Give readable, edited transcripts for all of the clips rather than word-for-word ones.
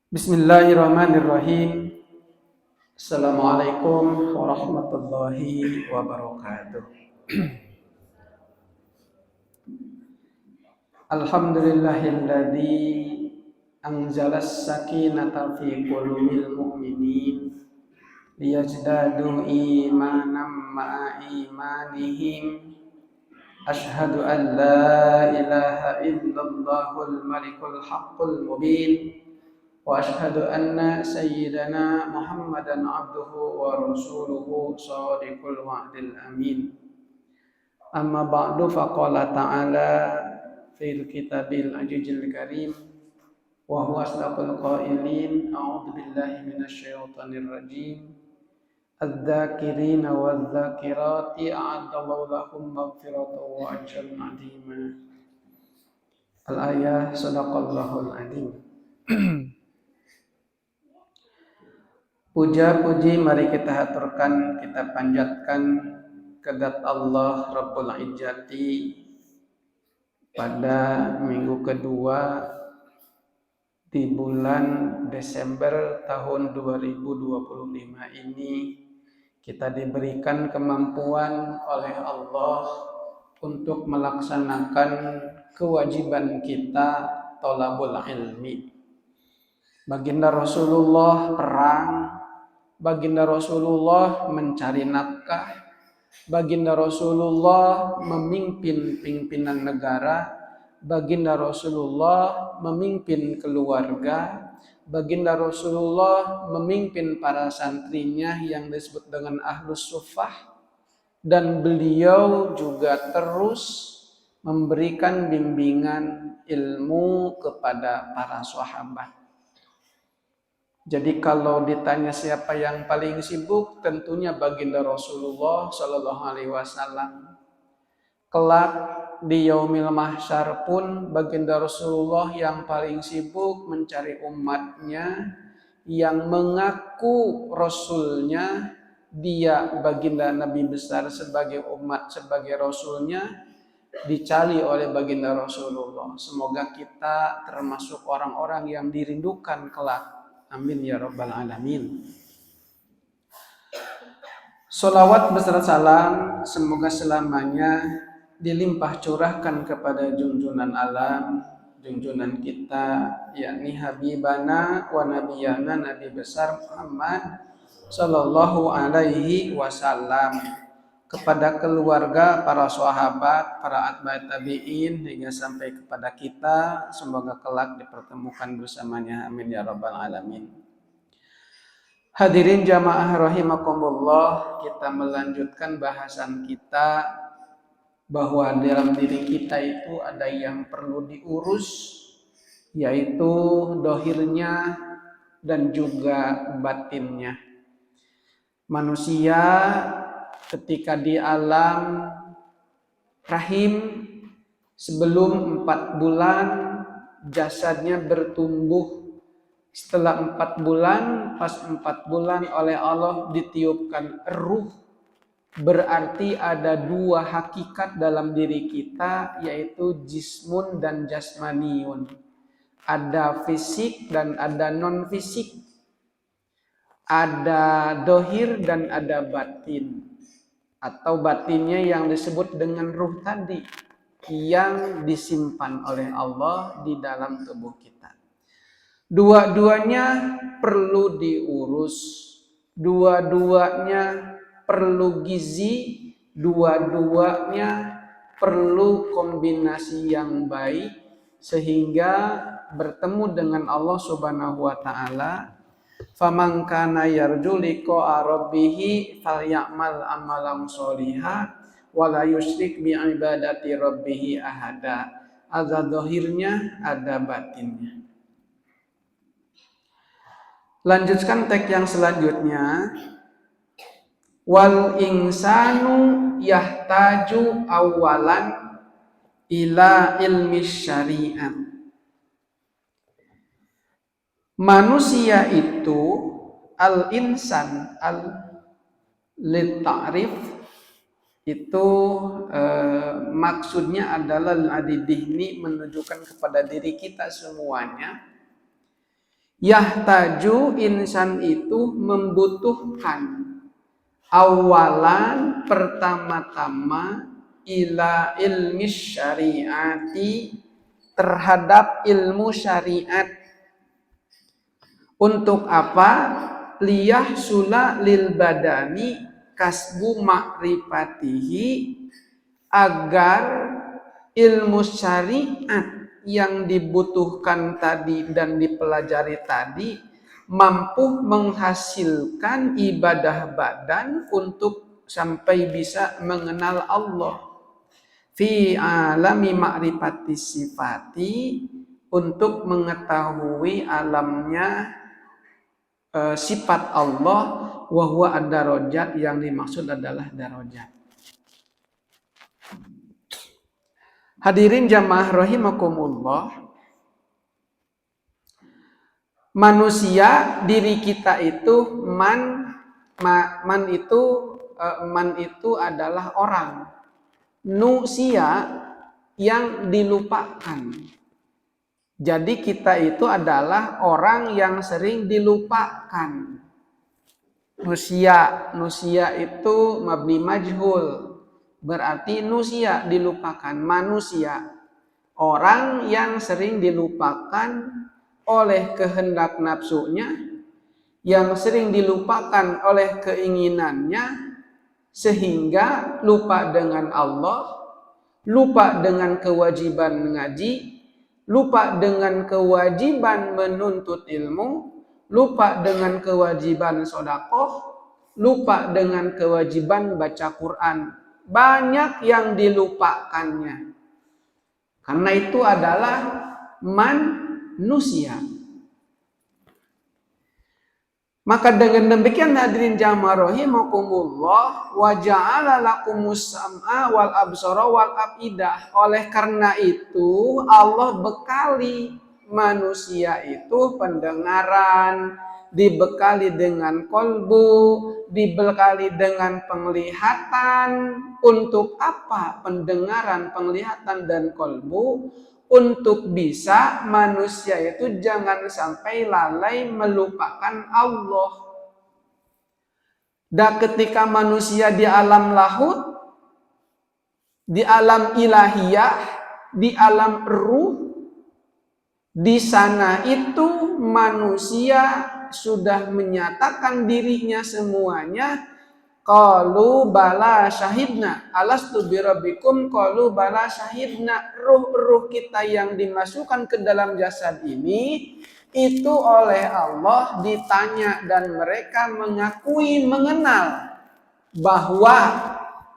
Bismillahirrahmanirrahim. Assalamualaikum warahmatullahi wabarakatuh. Alhamdulillahilladzi anzalas sakinata fi qulubil mu'minin liyazdadu imanan ma'a imanihim. Ashhadu an la ilaha illallahul malikul haqqul mubin. Wa ashhadu anna sayyidana Muhammadan abduhu wa rasuluhu shadiqul wa'dil amin. Amma ba'du faqala ta'ala fil kitabil ajizil karim wa huwa asdaqul qailin a'udzu billahi minasy syaithanir rajim. Adz-dzakirina wadz-dzakirati a'adallahu lahum maghfiratan wa ajran 'azima. Al-ayah sadaqallahul adzim. Puja-puji mari kita haturkan, kita panjatkan kedat Allah Rabbul Izzati pada minggu kedua di bulan Desember tahun 2025 ini. Kita diberikan kemampuan oleh Allah untuk melaksanakan kewajiban kita thalabul ilmi. Baginda Rasulullah perang, baginda Rasulullah mencari nafkah, baginda Rasulullah memimpin pimpinan negara, baginda Rasulullah memimpin keluarga, baginda Rasulullah memimpin para santrinya yang disebut dengan Ahlus Suffah, dan beliau juga terus memberikan bimbingan ilmu kepada para sahabat. Jadi kalau ditanya siapa yang paling sibuk, tentunya baginda Rasulullah Shallallahu Alaihi Wasallam. Kelak di yaumil mahsyar pun baginda Rasulullah yang paling sibuk mencari umatnya yang mengaku Rasulnya, dia baginda Nabi besar sebagai umat, sebagai Rasulnya, dicari oleh baginda Rasulullah. Semoga kita termasuk orang-orang yang dirindukan kelak. Amin ya rabbal alamin. Sholawat beserta salam semoga selamanya dilimpah curahkan kepada junjunan alam, junjunan kita, yakni Habibana wa Nabiyana Nabi besar Muhammad Sallallahu Alaihi Wasallam, kepada keluarga, para sahabat, para atba'ut tabi'in, hingga sampai kepada kita. Semoga kelak dipertemukan bersamanya. Amin ya rabbal alamin. Hadirin jamaah rahimakumullah, kita melanjutkan bahasan kita bahwa dalam diri kita itu ada yang perlu diurus, yaitu dohirnya dan juga batinnya. Manusia ketika di alam rahim sebelum 4 bulan jasadnya bertumbuh. Setelah 4 bulan, pas 4 bulan oleh Allah ditiupkan ruh. Berarti ada 2 hakikat dalam diri kita, yaitu jismun dan jasmaniun. Ada fisik dan ada non fisik. Ada dohir dan ada batin, atau batinnya yang disebut dengan ruh tadi, yang disimpan oleh Allah di dalam tubuh kita. Dua-duanya perlu diurus, dua-duanya perlu gizi, dua-duanya perlu kombinasi yang baik, sehingga bertemu dengan Allah Subhanahu wa Ta'ala. Faman kana yarju liqa'a rabbih falyamal amalan sholihan wa la yusyrik bi ibadati rabbih ahada. Ada dohirnya, ada batinnya. Lanjutkan teks yang selanjutnya. Wal insanu yahtaju awalan ila ilmi syariat. Manusia itu al-insan, al-litarif itu maksudnya adalah al-adidihni, menunjukkan kepada diri kita semuanya. Yahtaju insan itu membutuhkan awalan pertama-tama ila ilmi syariati terhadap ilmu syariat. Untuk apa? Liyah sula lil badani kasbu makrifatihi, agar ilmu syariat yang dibutuhkan tadi dan dipelajari tadi mampu menghasilkan ibadah badan untuk sampai bisa mengenal Allah. Fi alami ma'rifati sifati, untuk mengetahui alamnya sifat Allah, wa huwa ad-darajat, yang dimaksud adalah darajat. Hadirin jamaah rahimakumullah, manusia, diri kita itu man itu adalah orang. Nusia yang dilupakan. Jadi kita itu adalah orang yang sering dilupakan. Nusia itu mabni majhul, berarti nusia dilupakan, manusia. Orang yang sering dilupakan oleh kehendak nafsunya, yang sering dilupakan oleh keinginannya, sehingga lupa dengan Allah, lupa dengan kewajiban mengaji, lupa dengan kewajiban menuntut ilmu, lupa dengan kewajiban sedekah, lupa dengan kewajiban baca Quran. Banyak yang dilupakannya. Karena itu adalah manusia. Maka dengan demikian hadirin jamaah rahimakumullah, wa ja'ala lakumus sam'a wal absara wal afidah. Oleh karena itu Allah bekali manusia itu pendengaran, dibekali dengan kolbu, dibekali dengan penglihatan. Untuk apa pendengaran, penglihatan, dan kolbu? Untuk bisa manusia itu jangan sampai lalai melupakan Allah. Dan ketika manusia di alam lahut, di alam ilahiyah, di alam ruh, di sana itu manusia sudah menyatakan dirinya semuanya. Qalu bala syahidna alastu birabbikum, qalu bala syahidna. Ruh-ruh kita yang dimasukkan ke dalam jasad ini itu oleh Allah ditanya, dan mereka mengakui mengenal bahwa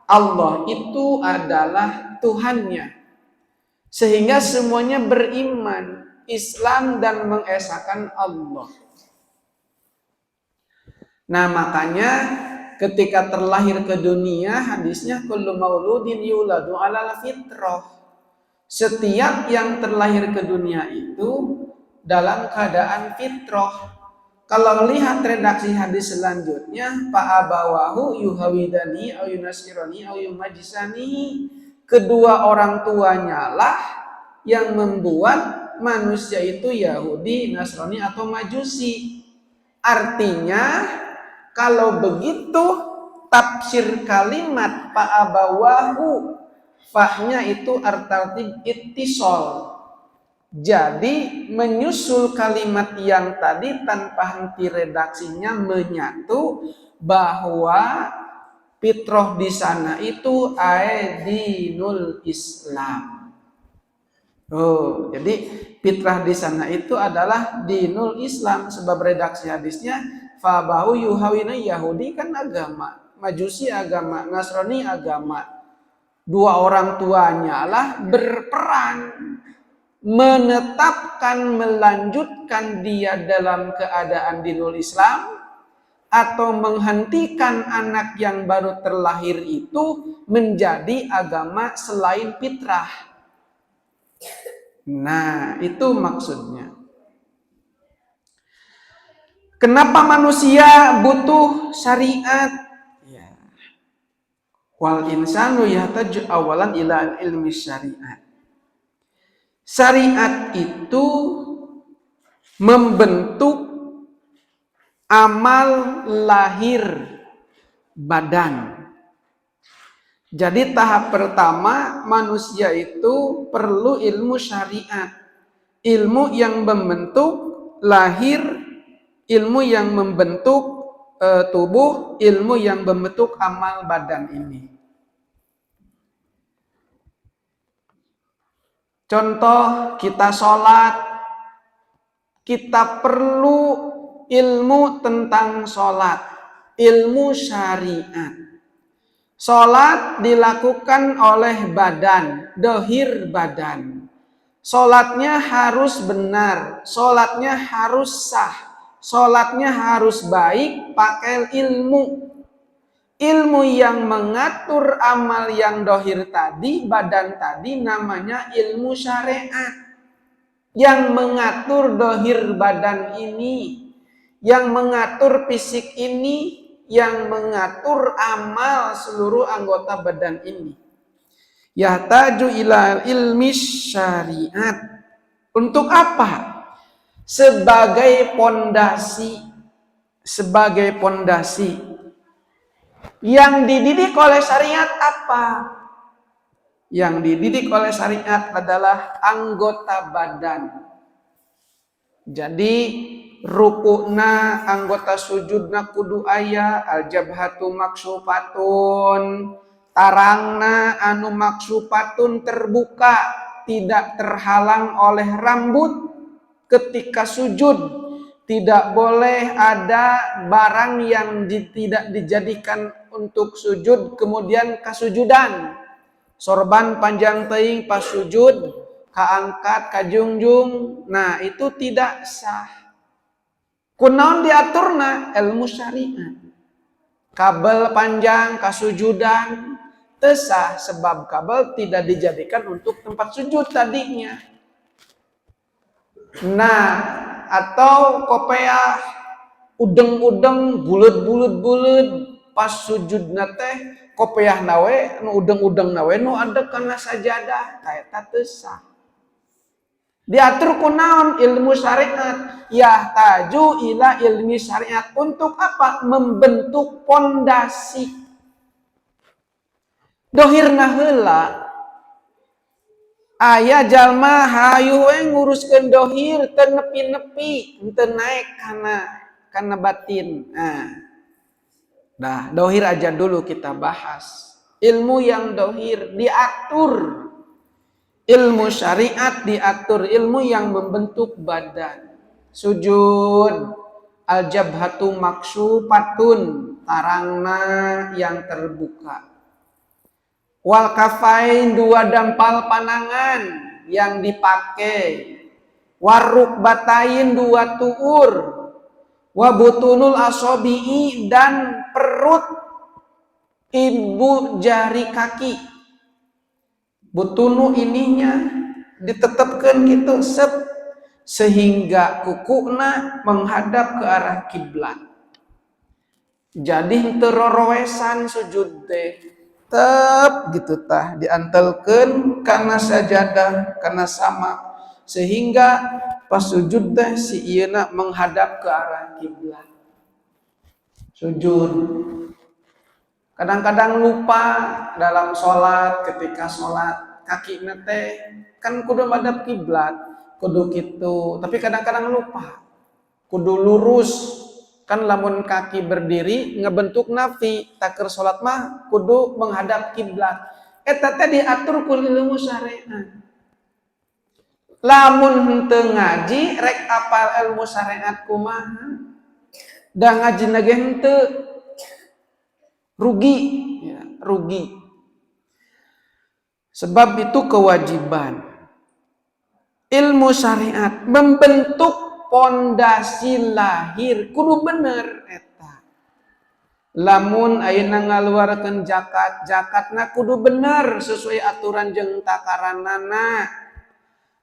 Allah itu adalah Tuhannya. Sehingga semuanya beriman Islam dan mengesahkan Allah. Nah, makanya ketika terlahir ke dunia, hadisnya kullu mauludin yuladu alal fitrah. Setiap yang terlahir ke dunia itu dalam keadaan fitrah. Kalau lihat redaksi hadis selanjutnya, fa abawahu yuhawidani au yunasirani au yumajisani. Kedua orang tuanya lah yang membuat manusia itu Yahudi, Nasrani, atau Majusi. Artinya kalau begitu tafsir kalimat fa'abawahu, fa'nya itu arti ittisol. Jadi menyusul kalimat yang tadi tanpa henti redaksinya menyatu bahwa fitrah di sana itu dinul Islam. Jadi fitrah di sana itu adalah dinul Islam, sebab redaksi hadisnya fabahu yuhawina, Yahudi kan agama, Majusi agama, Nasrani agama. Dua orang tuanya lah berperan menetapkan, melanjutkan dia dalam keadaan dinul Islam, atau menghentikan anak yang baru terlahir itu menjadi agama selain fitrah. Nah, itu maksudnya. Kenapa manusia butuh syariat? Ya. Wal insanu yahtaju awalan ila ilmi syariat. Syariat itu membentuk amal lahir badan. Jadi tahap pertama manusia itu perlu ilmu syariat. Ilmu yang membentuk lahir, ilmu yang membentuk tubuh, ilmu yang membentuk amal badan ini. Contoh kita sholat, kita perlu ilmu tentang sholat, ilmu syariat. Sholat dilakukan oleh badan, dohir badan. Sholatnya harus benar, sholatnya harus sah, sholatnya harus baik, pakai ilmu. Ilmu yang mengatur amal yang dohir tadi, badan tadi namanya ilmu syariat. Yang mengatur dohir badan ini, yang mengatur fisik ini, yang mengatur amal seluruh anggota badan ini. Yahtaju ila ilmi syariat. Untuk apa? Sebagai pondasi. Sebagai pondasi. Yang dididik oleh syariat apa? Yang dididik oleh syariat adalah anggota badan. Jadi rukukna anggota sujudna kudu aya, aljabhatu maksufatun, tarangna anu maksufatun terbuka, tidak terhalang oleh rambut ketika sujud. Tidak boleh ada barang yang tidak dijadikan untuk sujud kemudian kasujudan. Sorban panjang teuing pas sujud, kaangkat, kajungjung, nah itu tidak sah. Kunaon diaturna ilmu syariat. Kabel panjang kasujudan teu sah sebab kabel tidak dijadikan untuk tempat sujud tadinya. Nah, atau kopiah udeng-udeng bulet-bulet pas sujudna teh kopiah nawe nu udeng-udeng nawe nu adek kana sajadah eta teu sah. Diatur kunaon ilmu syariat, yahtaju ila ilmi syariat. Untuk apa? Membentuk pondasi. Dohirna heula aya jalma hayu we nguruskeun dohir teu nepi-nepi, teu naik kana batin. Nah, dohir aja dulu kita bahas. Ilmu yang dohir diatur. Ilmu syariat diatur, ilmu yang membentuk badan. Sujud, aljabhatu maksufatun, tarangna yang terbuka. Wal kafain, dua dampal panangan yang dipakai. Waruk batain, dua tuur. Wabutunul asobi'i, dan perut ibu jari kaki. Butunu ininya ditetapkan gitu sehingga kukuna menghadap ke arah kiblat. Jadi henteu rorowesan sujud teh. Tep gitu tah diantelkeun kana sajadah kana sama sehingga pas sujud teh si ieuna menghadap ke arah kiblat. Sujud. Kadang-kadang lupa dalam sholat, ketika sholat kaki nate kan kudu madhab kiblat, kudu gitu. Tapi kadang-kadang lupa, kudu lurus. Kan lamun kaki berdiri ngebentuk nafi, takir sholat mah kudu menghadap kiblat. Eta teh diatur ku ilmu syariat. Lamun henteu ngaji rek apal ilmu syariat kumaha? Da ngaji nage henteu. Rugi, ya, rugi. Sebab itu kewajiban. Ilmu syariat membentuk pondasi lahir kudu bener eta. Lamun ayeuna ngaluarkeun zakat, zakatna kudu bener sesuai aturan jeung takaranana.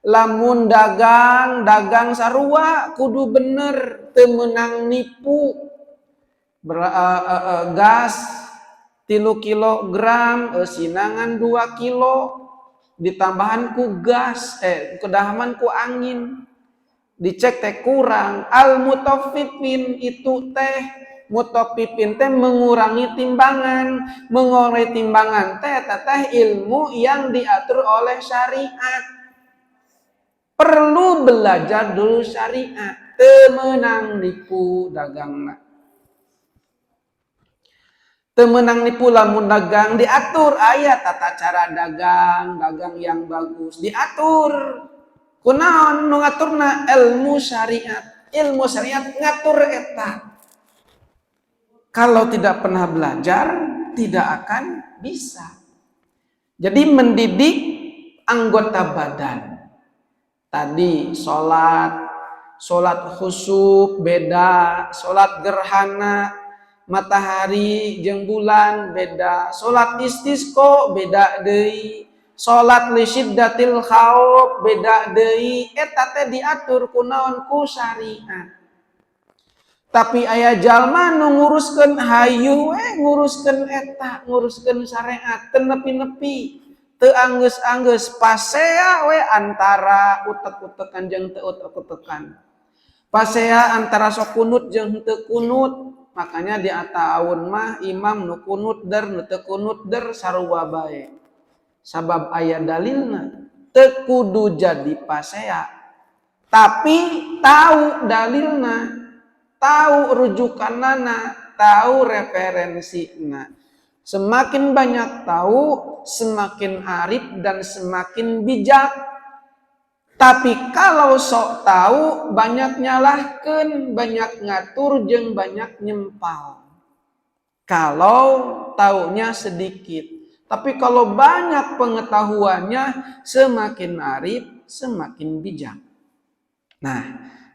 Lamun dagang, dagang sarua kudu bener teu meunang nipu. Gas 3 kilogram, sinangan 2 kilo, ditambahan ku gas, kedahaman ku angin. dicek teh kurang. Al mutaffifin itu teh mutaffifin teh mengurangi timbangan teh teteh ilmu yang diatur oleh syariat. Perlu belajar dulu syariat, temenang nipu dagangna. Temenang nipu lamun dagang diatur aya tata cara dagang yang bagus diatur. Kunaon nu ngaturna ilmu syariat ngatur eta. Kalau tidak pernah belajar tidak akan bisa. Jadi mendidik anggota badan. Tadi sholat khusyuk beda, sholat gerhana matahari jeung bulan beda, sholat istisqa beda deui, sholat li syiddatil khauf beda deui. Eta teh diatur kunaon ku syariat. Tapi aya jalma nu nguruskeun hayu nguruskeun eta, nguruskeun syariat teu nepi-nepi, teu anggeus-anggeus, pasea we antara utek-utekan jeung teu utek-utekan. Pasea antara sok kunut jeung teu kunut. Makanya di ataun mah imam nu kunut der nu teu kunut der sarua bae. Sabab aya dalilna, teu kudu jadi pasea. Tapi tahu dalilna, tahu rujukanana, tahu referensina. Semakin banyak tahu, semakin arif dan semakin bijak. Tapi kalau sok tahu, banyak nyalahkeun, banyak ngatur, jeung banyak nyempal. Kalau taunya sedikit. Tapi kalau banyak pengetahuannya, semakin arif, semakin bijak. Nah,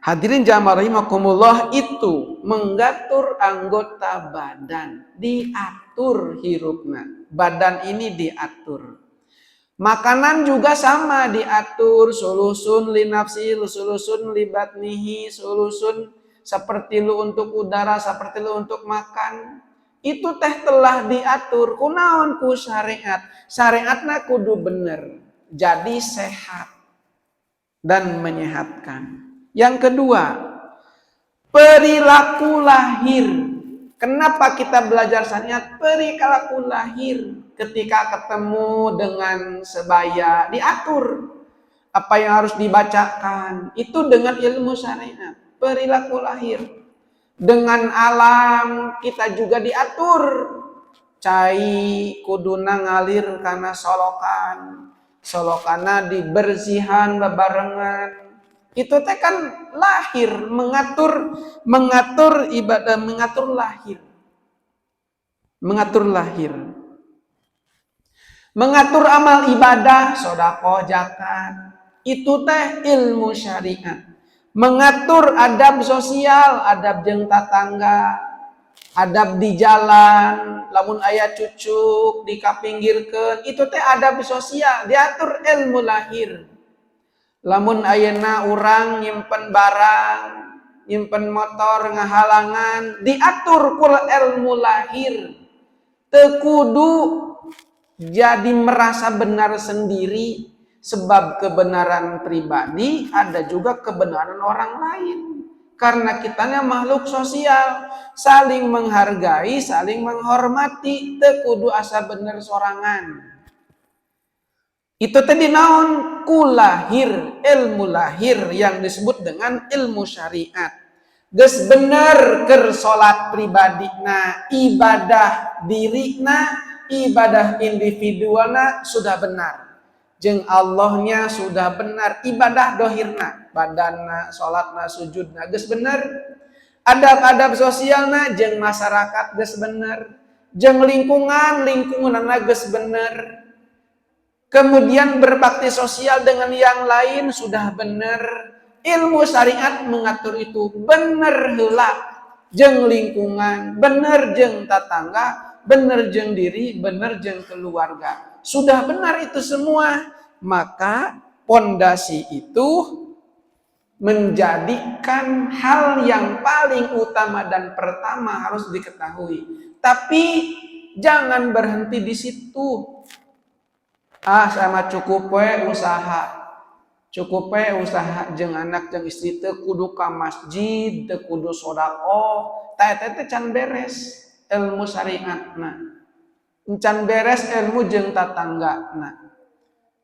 hadirin jamaah rahimakumullah, itu mengatur anggota badan, diatur hirupna. Badan ini diatur. Makanan juga sama diatur, sulusun li nafsi, sulusun li batnihi, sulusun seperti lu untuk udara, seperti lu untuk makan. Itu teh telah diatur kunaon ku syariat. Syariatna kudu bener, jadi sehat dan menyehatkan. Yang kedua, perilaku lahir. Kenapa kita belajar syariat? Perilaku lahir. Ketika ketemu dengan sebaya, diatur apa yang harus dibacakan. Itu dengan ilmu syariat, perilaku lahir. Dengan alam kita juga diatur. Cai kuduna ngalir karena solokan. Solokana dibersihan bebarengan. Itu teh kan lahir, mengatur ibadah, mengatur lahir. Mengatur lahir. Mengatur amal ibadah, sedekah, zakat, itu teh ilmu syariat. Mengatur adab sosial, adab jeung tatangga, adab di jalan, lamun aya cucuk dikapinggirkeun, itu teh adab sosial, diatur ilmu lahir. Lamun ayeuna urang nyimpen barang, nyimpen motor ngahalangan, diatur ku ilmu lahir. Teu kudu jadi merasa benar sendiri, sebab kebenaran pribadi ada juga kebenaran orang lain. Karena kitanya makhluk sosial, saling menghargai, saling menghormati, teu kudu asa bener sorangan. Itu tadi naon? Kulahir, ilmu lahir yang disebut dengan ilmu syariat. Geus bener keur salat pribadina, ibadah dirina, ibadah individualna sudah benar. Jeung Allahnya sudah benar, ibadah dohirna, badanna, salatna, sujudna geus bener. Adab-adab sosialna jeung masyarakat geus bener. Jeung lingkunganna geus bener. Kemudian berbakti sosial dengan yang lain sudah bener. Ilmu syariat mengatur itu bener heula jeung lingkungan, bener jeung tatangga, bener jeung diri, bener jeung keluarga. Sudah benar itu semua, maka pondasi itu menjadikan hal yang paling utama dan pertama harus diketahui. Tapi jangan berhenti di situ. Sama cukup we usaha. cukup usaha jeung anak jeung istri teu kudu ka masjid, teu kudu sedekah, teh can beres ilmu syariatna. Encan beres ilmu jeung tatanggana.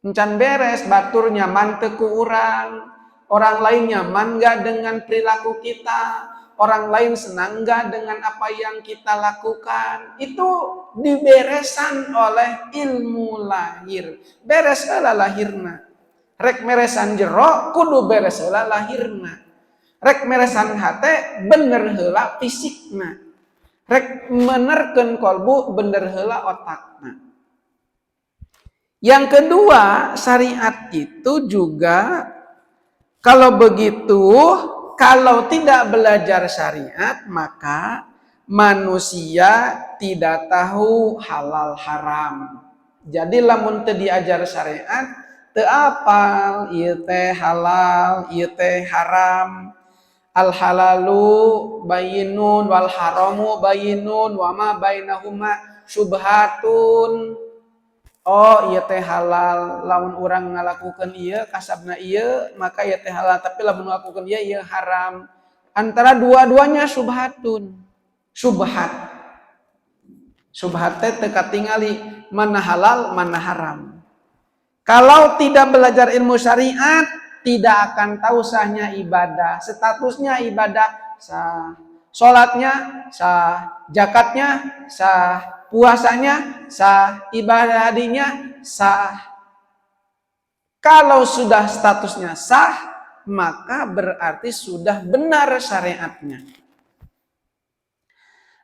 Encan beres batur nyaman teu ku urang, orang lain nyaman gak dengan perilaku kita, orang lain senang gak dengan apa yang kita lakukan. Itu diberesan oleh ilmu lahir. Beres heula lahirna. Rek meresan jero kudu beres heula lahirna. Rek meresan hate bener heula fisikna. Rek menerkeun kolbu bener heula otakna. Yang kedua, syariat itu juga kalau begitu, kalau tidak belajar syariat maka manusia tidak tahu halal haram. Jadi lamun teu diajar syariat, teu apal ieu teh halal, ieu teh haram. Al halalu bayyinun wal haramu bayyinun wa ma bainahuma syubhatun. Oh ieu teh halal, lamun urang ngalakukeun ieu kasabna ieu maka ieu teh halal, tapi lamun ngalakukeun ieu haram. Antara dua-duanya syubhatun. Syubhat. Syubhat teh teu katingali mana halal mana haram. Kalau tidak belajar ilmu syariat tidak akan tahu sahnya ibadah, statusnya ibadah sah, sholatnya sah, zakatnya sah, puasanya sah, ibadah hadinya sah. Kalau sudah statusnya sah, maka berarti sudah benar syariatnya.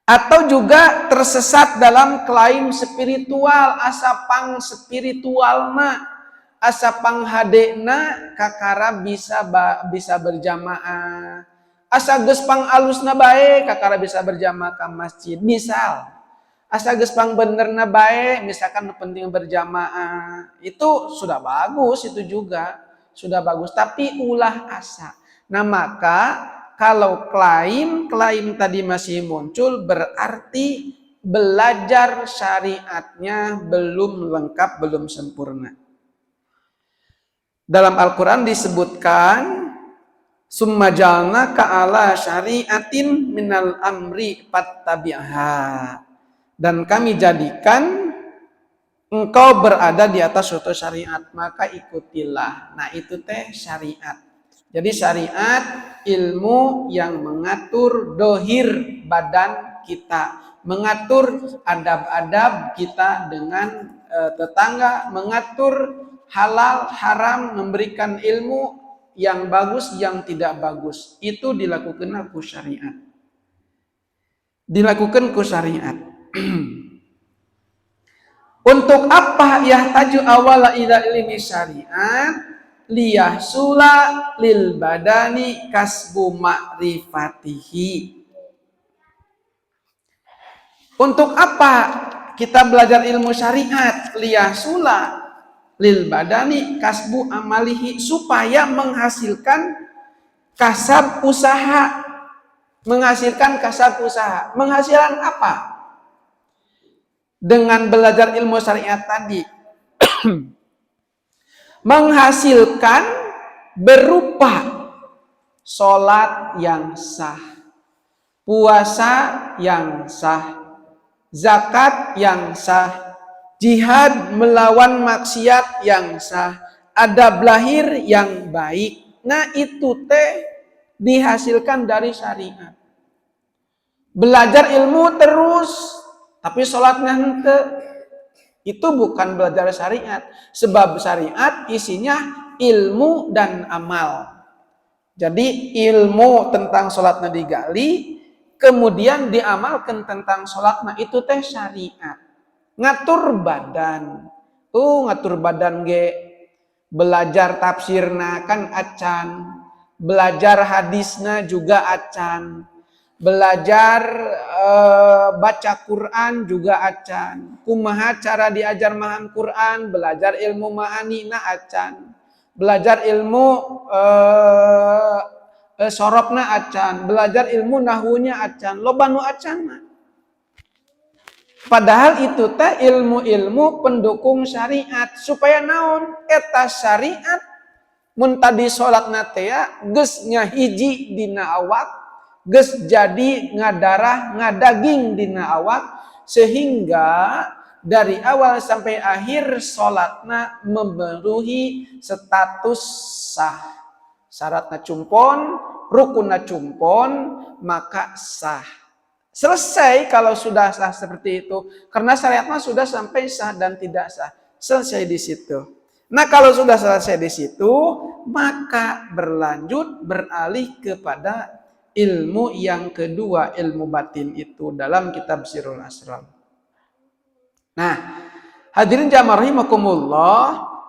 Atau juga tersesat dalam klaim spiritual, asapang spiritual mah. Asa panghadena kakara bisa berjamaah. Asa geus pangalusna bae kakara bisa berjamaah ke masjid. Misal, asa geus pangbenerna bae misalkan penting berjamaah. Itu sudah bagus, itu juga sudah bagus, tapi ulah asa. Nah, maka kalau klaim tadi masih muncul berarti belajar syariatnya belum lengkap, belum sempurna. Dalam Al-Quran disebutkan summa jalna ka'ala syariatin minal amri fattabi'ha, dan kami jadikan engkau berada di atas suatu syariat maka ikutilah. Nah itu teh syariat. Jadi syariat ilmu yang mengatur dohir badan kita, mengatur adab-adab kita dengan tetangga, mengatur halal, haram, memberikan ilmu yang bagus, yang tidak bagus. Itu dilakukan ku syariat. Dilakukan ku syariat. Untuk apa yahtaju awala ila ilmi syariat? Liyahsula lil badani kasbu ma'rifatihi. Untuk apa kita belajar ilmu syariat? Liyahsula lil badani kasbu amalihi, supaya menghasilkan kasab usaha. Menghasilkan kasab usaha. Menghasilkan apa? Dengan belajar ilmu syariat tadi. Menghasilkan berupa sholat yang sah, puasa yang sah, zakat yang sah, jihad melawan maksiat yang sah, adab lahir yang baik. Nah itu teh dihasilkan dari syariat. Belajar ilmu terus, tapi sholatnya henteu. Itu bukan belajar syariat. Sebab syariat isinya ilmu dan amal. Jadi ilmu tentang sholatnya digali, kemudian diamalkan tentang sholatnya, itu teh syariat. Ngatur badan. Ngatur badan ge. Belajar tafsirna kan acan. Belajar hadisna juga acan. Belajar baca Quran juga acan. Kumaha cara diajar maham Quran, belajar ilmu ma'anina acan. Belajar ilmu sorobna acan. Belajar ilmu nahunya acan. Loba nu acan. Padahal itu teh ilmu-ilmu pendukung syariat. Supaya naon? Eta syariat Mun tadi salatna teh geus ngahiji dina awak, geus jadi ngadarah ngadaging dina awak, sehingga dari awal sampai akhir salatna memenuhi status sah. Syaratna cumpon, rukunna cumpon, maka sah. Selesai kalau sudah sah seperti itu, karena syariatnya sudah sampai sah dan tidak sah. Selesai di situ. Nah, kalau sudah selesai di situ, maka beralih kepada ilmu yang kedua, ilmu batin itu dalam kitab Sirrul Asrar. Nah, hadirin jamaah rahimakumullah,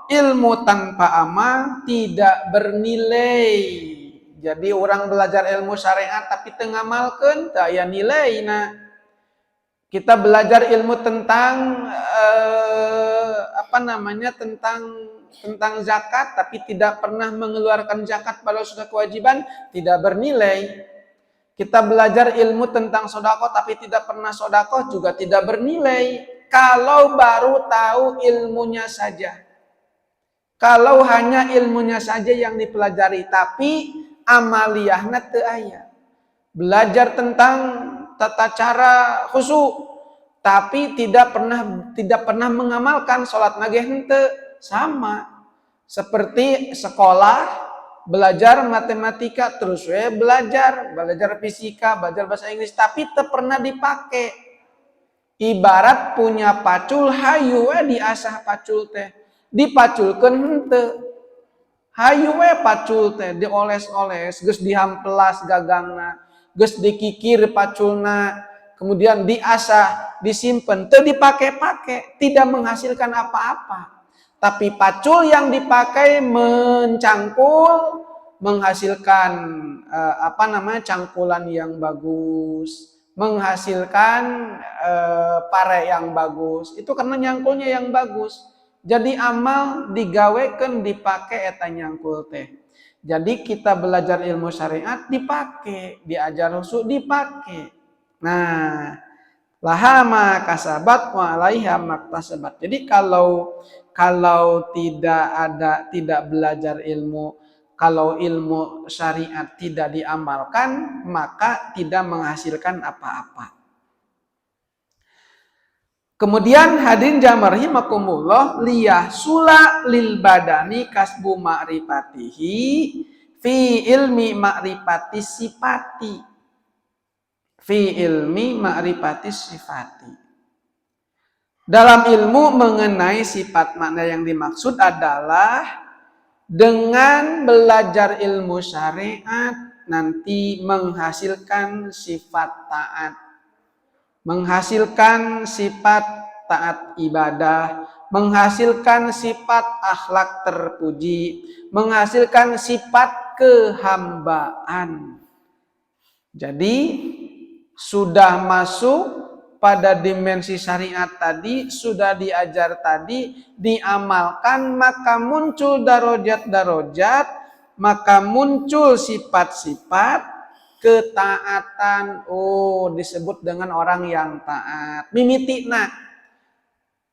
ilmu tanpa amal tidak bernilai. Jadi orang belajar ilmu syariat tapi teu ngamalkeun teu aya nilaina. Kita belajar ilmu tentang tentang zakat tapi tidak pernah mengeluarkan zakat padahal sudah kewajiban, tidak bernilai. Kita belajar ilmu tentang sedekah tapi tidak pernah sedekah juga tidak bernilai. Kalau baru tahu ilmunya saja. Kalau hanya ilmunya saja yang dipelajari tapi amaliyahna teu aya. Belajar tentang tata cara khusyuk tapi tidak pernah mengamalkan salat nagih henteu, sama seperti sekolah belajar matematika terus belajar fisika, belajar bahasa Inggris tapi teu pernah dipakai. Ibarat punya pacul hayu diasah pacul teh, dipaculkeun henteu. Hayu pacul teh dioles-oles, geus dihamplas gagangna, geus dikikir paculna, kemudian diasah, disimpen, teu dipake-pake, tidak menghasilkan apa-apa. Tapi pacul yang dipakai mencangkul, menghasilkan cangkulan yang bagus, menghasilkan pare yang bagus. Itu karena nyangkulnya yang bagus. Jadi amal digawekeun dipake eta nyangkul teh. Jadi kita belajar ilmu syariat dipake, diajar khusyuk dipake. Nah, laha ma kasabat wa alaiha maktasabat. Jadi kalau tidak belajar ilmu, kalau ilmu syariat tidak diamalkan, maka tidak menghasilkan apa-apa. Kemudian hadirin jamaah rahimakumullah, liyahsula lil badani kasbu ma'rifatihi fi ilmi ma'rifati sifati. Fi ilmi ma'rifati sifati. Dalam ilmu mengenai sifat, makna yang dimaksud adalah dengan belajar ilmu syariat nanti menghasilkan sifat taat, menghasilkan sifat taat ibadah, menghasilkan sifat akhlak terpuji, menghasilkan sifat kehambaan. Jadi sudah masuk pada dimensi syariat tadi, sudah diajar tadi, diamalkan, maka muncul darajat-darajat, maka muncul sifat-sifat ketaatan. Oh, disebut dengan orang yang taat. Mimitina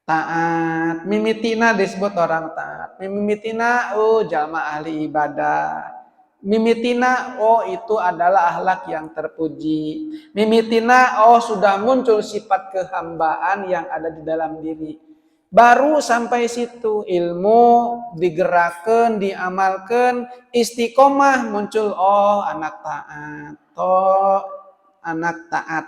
taat, mimitina disebut orang taat. Mimitina jalma ahli ibadah. Mimitina itu adalah akhlak yang terpuji. Mimitina sudah muncul sifat kehambaan yang ada di dalam diri. Baru sampai situ ilmu digerakkan, diamalkan, istiqomah muncul anak taat. Anak taat,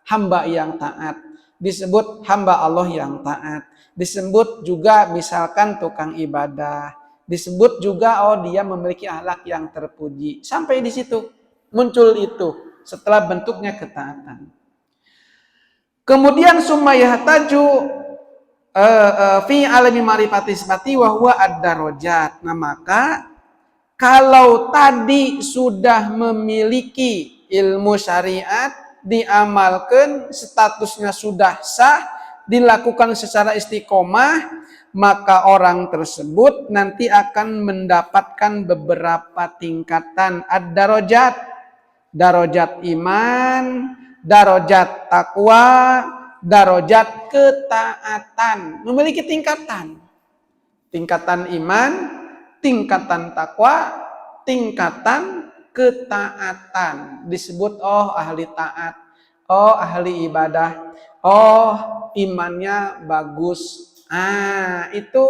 hamba yang taat. Disebut hamba Allah yang taat. Disebut juga misalkan tukang ibadah. Disebut juga dia memiliki akhlak yang terpuji. Sampai di situ muncul itu setelah bentuknya ketaatan. Kemudian sumayah taju fi alami ma'rifati sifati wa huwa ad-darajat. Nah, maka kalau tadi sudah memiliki ilmu syariat, diamalkan, statusnya sudah sah, dilakukan secara istiqomah, maka orang tersebut nanti akan mendapatkan beberapa tingkatan ad-darajat. Darajat iman, darajat takwa, darajat ketaatan. Memiliki tingkatan. Tingkatan iman, tingkatan takwa, tingkatan ketaatan. Disebut ahli taat, ahli ibadah, imannya bagus. Itu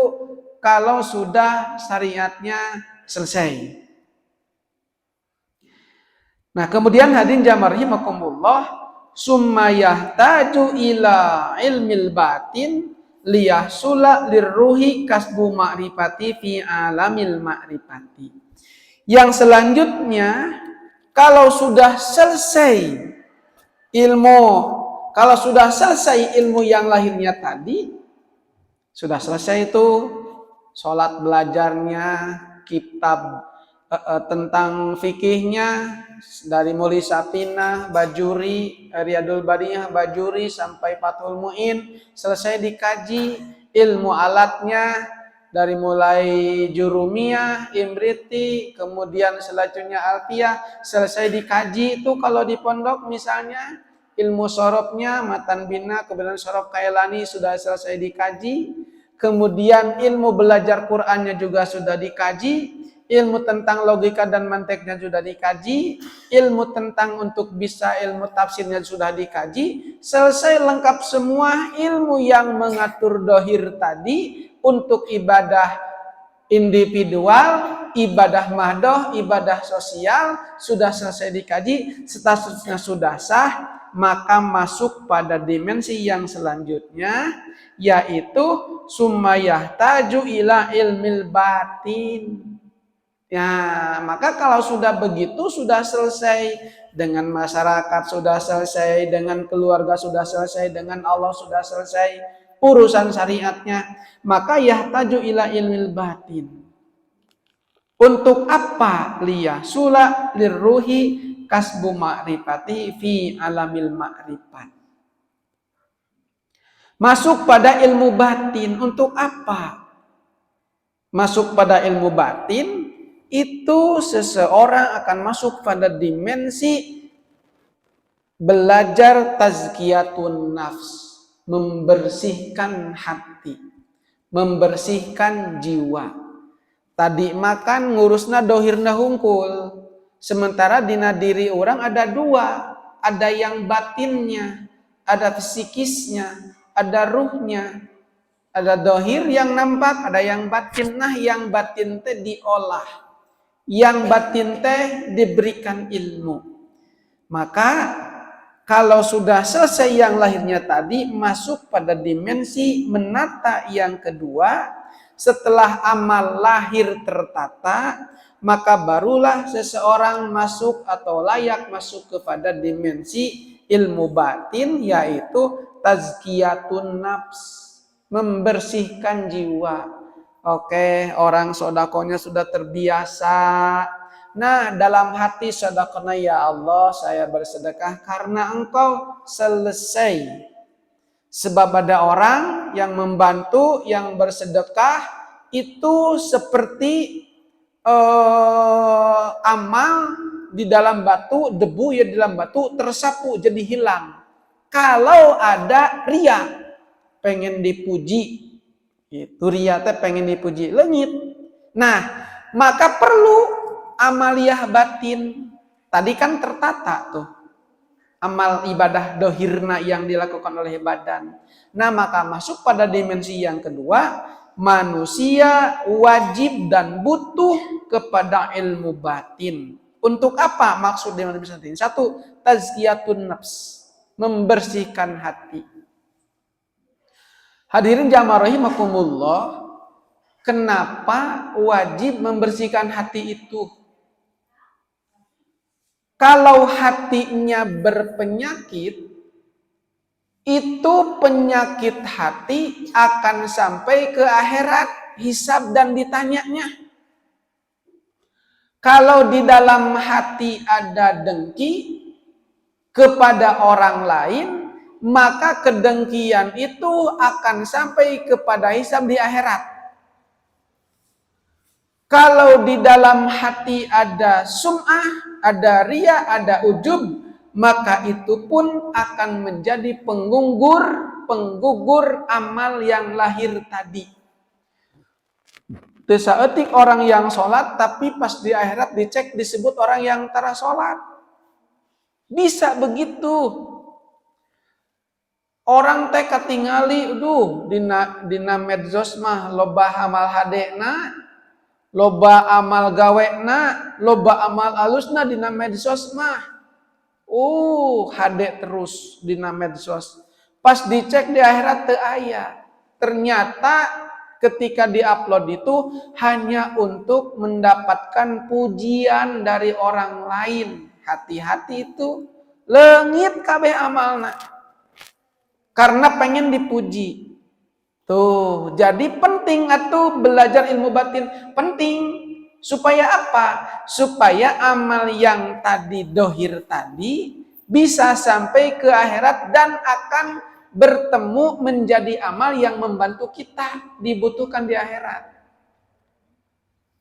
kalau sudah syariatnya selesai. Nah, kemudian hadirin jamaah rahimakumullah, summa yahtaju ila ilmil batin liyahsula lirruhi kasbu ma'rifati fi alamil ma'rifati. Yang selanjutnya, kalau sudah selesai ilmu yang lahirnya tadi, sudah selesai itu sholat belajarnya, kitab tentang fikihnya dari mulai Sapinah, Bajuri, Riyadul Badiyah, Bajuri sampai Fathul Mu'in selesai dikaji. Ilmu alatnya dari mulai Jurumiyah, Imriti, kemudian selanjutnya Alfiyah selesai dikaji. Itu kalau di pondok misalnya ilmu sorobnya Matan Bina, kemudian sorob Kailani sudah selesai dikaji. Kemudian ilmu belajar Qur'annya juga sudah dikaji. Ilmu tentang logika dan manteknya sudah dikaji, ilmu tentang untuk bisa ilmu tafsirnya sudah dikaji, selesai lengkap semua ilmu yang mengatur dohir tadi untuk ibadah individual, ibadah mahdoh, ibadah sosial sudah selesai dikaji, statusnya sudah sah, maka masuk pada dimensi yang selanjutnya, yaitu summa yahtaju ila ilmil batin. Ya, maka kalau sudah begitu, sudah selesai dengan masyarakat, sudah selesai dengan keluarga, sudah selesai dengan Allah, sudah selesai urusan syariatnya, maka yahtaju ila ilmil batin. Untuk apa? Liyahsula lirruhi kasbu ma'rifati fi alamil ma'rifat. Masuk pada ilmu batin. Untuk apa? Masuk pada ilmu batin itu seseorang akan masuk pada dimensi belajar tazkiyatun nafs, membersihkan hati, membersihkan jiwa. Tadi makan ngurusna dohirna hungkul, sementara dina diri orang ada dua, ada yang batinnya, ada psikisnya, ada ruhnya, ada dohir yang nampak, ada yang batin. Nah, yang batin teh diolah, yang batin teh diberikan ilmu. Maka kalau sudah selesai yang lahirnya tadi, masuk pada dimensi menata yang kedua. Setelah amal lahir tertata, maka barulah seseorang masuk atau layak masuk kepada dimensi ilmu batin, yaitu tazkiyatun nafs, membersihkan jiwa. Oke, orang sodakonya sudah terbiasa. Nah, dalam hati sodakonya, ya Allah, saya bersedekah karena Engkau, selesai. Sebab ada orang yang membantu, yang bersedekah itu seperti amal di dalam batu, debu ya di dalam batu tersapu jadi hilang. Kalau ada ria, pengen dipuji, itu ria teh pengen dipuji, lenyit. Nah, maka perlu amaliyah batin. Tadi kan tertata tuh amal ibadah dohirna yang dilakukan oleh badan. Nah, maka masuk pada dimensi yang kedua, manusia wajib dan butuh kepada ilmu batin. Untuk apa maksud dengan ilmu batin? Satu, tazkiyatun nafs, membersihkan hati. Hadirin jamaah rahimakumullah, kenapa wajib membersihkan hati itu? Kalau hatinya berpenyakit, itu penyakit hati akan sampai ke akhirat, hisab dan ditanyanya. Kalau di dalam hati ada dengki kepada orang lain, maka kedengkian itu akan sampai kepada hisab di akhirat. Kalau di dalam hati ada sum'ah, ada ria, ada ujub, maka itu pun akan menjadi penggugur amal yang lahir tadi. Teu saeutik orang yang sholat tapi pas di akhirat dicek disebut orang yang tara sholat. Bisa begitu. Orang teh katingali dina medsos mah loba amal hadena, loba amal gawena, loba amal alusna dina medsos mah. Hade terus dina medsos. Pas dicek di akhirat teu aya. Ternyata ketika diupload itu hanya untuk mendapatkan pujian dari orang lain. Hati-hati itu leungit kabeh amalna. Karena pengen dipuji. Tuh, jadi penting atuh belajar ilmu batin. Penting. Supaya apa? Supaya amal yang tadi dohir tadi bisa sampai ke akhirat dan akan bertemu menjadi amal yang membantu kita dibutuhkan di akhirat.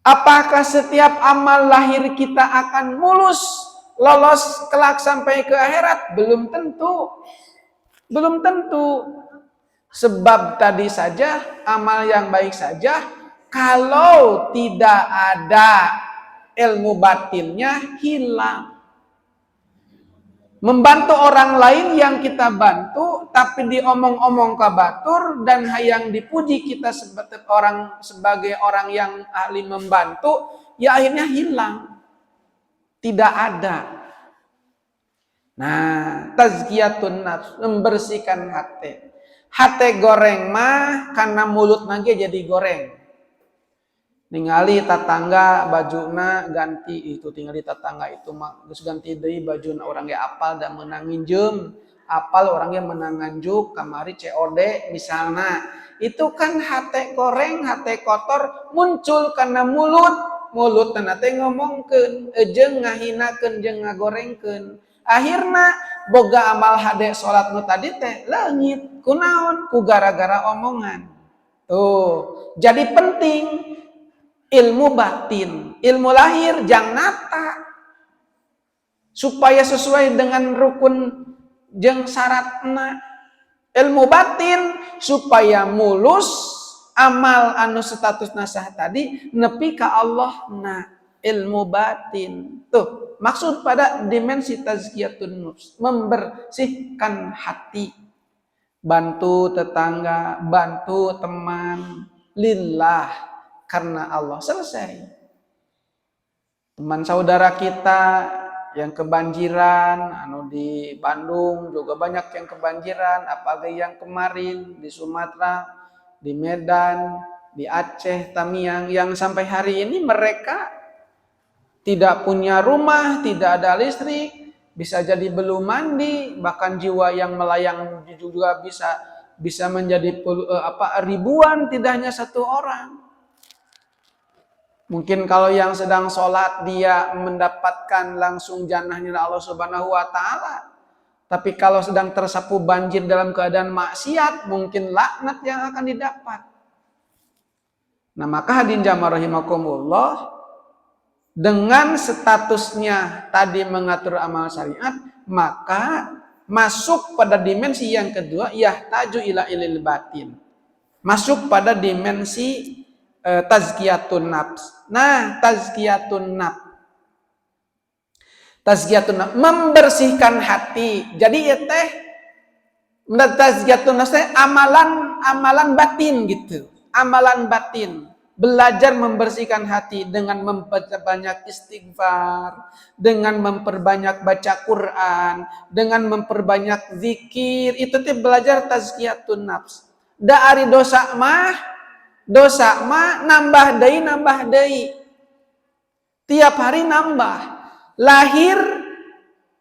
Apakah setiap amal lahir kita akan mulus, lolos kelak sampai ke akhirat? Belum tentu. Belum tentu. Sebab tadi saja amal yang baik saja kalau tidak ada ilmu batinnya hilang. Membantu orang lain yang kita bantu tapi diomong-omong ka batur dan hayang dipuji kita sebagai orang yang ahli membantu, ya akhirnya hilang. Tidak ada. Nah, tazkiyatun nafs, membersihkan hati. Hati goreng mah karena mulut lagi jadi goreng. Ningali tatangga bajuna ganti itu, tinggal di tatangga itu mah geus ganti deui bajuna orang ge apal da meunang nginjeum, apal orang ge meunang nganjuk kamari COD misalna. Itu kan hate goreng, hate kotor muncul karena mulut teh teh ngomongkeun, jeung ngahinakeun jeung ngagorengkeun. Akhirna boga amal hade salat nu tadi teh leungit. Kunaon? Ku gara-gara omongan. Tuh, jadi penting ilmu batin, ilmu lahir jang nata supaya sesuai dengan rukun jeung syaratna. Ilmu batin supaya mulus amal anu statusna sah tadi nepi ka Allah na ilmu batin. Tuh, maksud pada dimensi tazkiyatun nafs, membersihkan hati. Bantu tetangga, bantu teman lillah, karena Allah, selesai. Teman saudara kita yang kebanjiran, di Bandung juga banyak yang kebanjiran, apalagi yang kemarin di Sumatera, di Medan, di Aceh, Tamiang, yang sampai hari ini mereka tidak punya rumah, tidak ada listrik, bisa jadi belum mandi, bahkan jiwa yang melayang juga bisa menjadi ribuan, tidak hanya satu orang. Mungkin kalau yang sedang sholat dia mendapatkan langsung jannahnya Allah Subhanahu wa Ta'ala. Tapi kalau sedang tersapu banjir dalam keadaan maksiat, mungkin laknat yang akan didapat. Nah, maka hadirin jamaah rahimakumullah, dengan statusnya tadi mengatur amal syariat, maka masuk pada dimensi yang kedua, yahtaju ila ilil batin. Masuk pada dimensi tazkiyatun nafs. Nah, tazkiyatun nafs membersihkan hati. Jadi ya teh tazkiyatun nafs amalan batin gitu. Amalan batin. Belajar membersihkan hati dengan memperbanyak istighfar, dengan memperbanyak baca Quran, dengan memperbanyak zikir. Itu teh belajar tazkiyatun nafs. Da ari dosa mah nambah deui. Tiap hari nambah. Lahir